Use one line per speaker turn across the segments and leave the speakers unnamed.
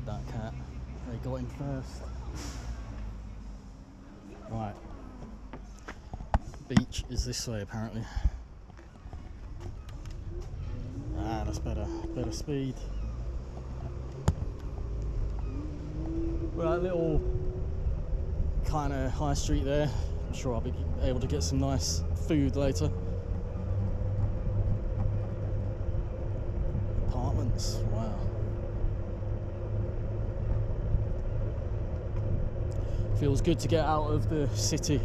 Got that cat. They got him first. Right. Beach is this way apparently. Ah, that's better. Better speed. Well, that little kind of high street there. I'm sure I'll be able to get some nice food later. Apartments, wow. Feels good to get out of the city.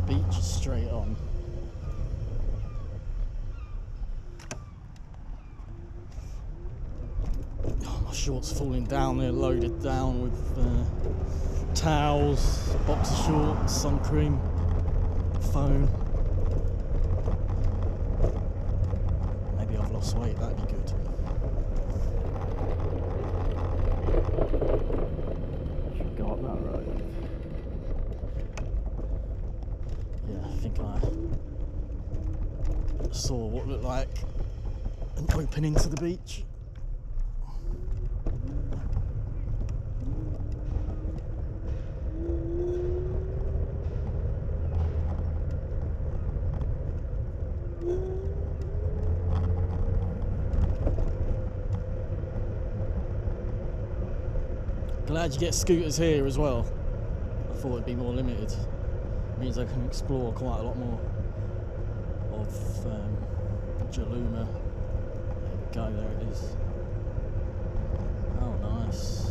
Beach straight on. Oh, my shorts falling down, they're loaded down with towels, boxer shorts, sun cream, phone. Maybe I've lost weight, that'd be good. Should go up that road. Yeah, I think I saw what looked like an opening to the beach. Glad you get scooters here as well. I thought it'd be more limited. Means I can explore quite a lot more of Jurmala. There we go, there it is. Oh, nice.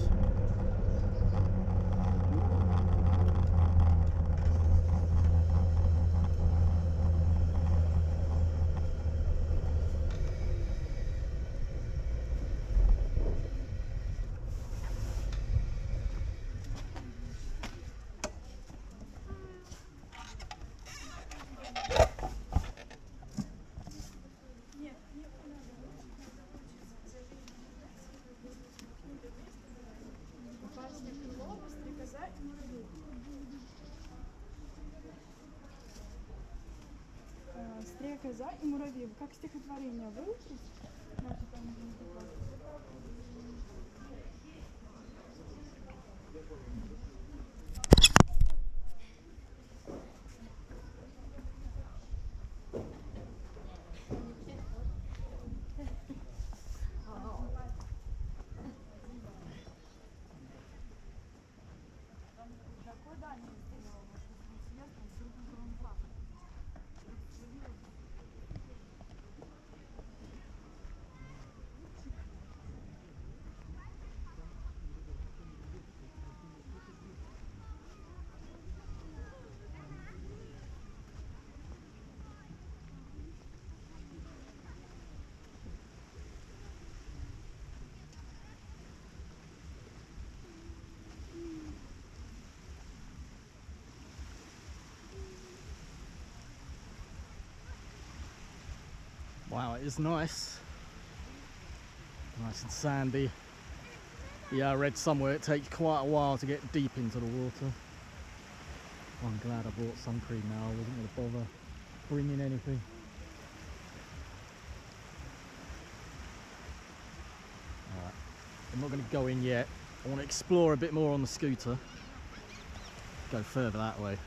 Стрекоза и муравей. Как стихотворение выучить?
Wow, it is nice. Nice and sandy. Yeah, I read somewhere it takes quite a while to get deep into the water. I'm glad I brought sun cream now. I wasn't going to bother bringing anything. Alright, I'm not going to go in yet. I want to explore a bit more on the scooter. Go further that way.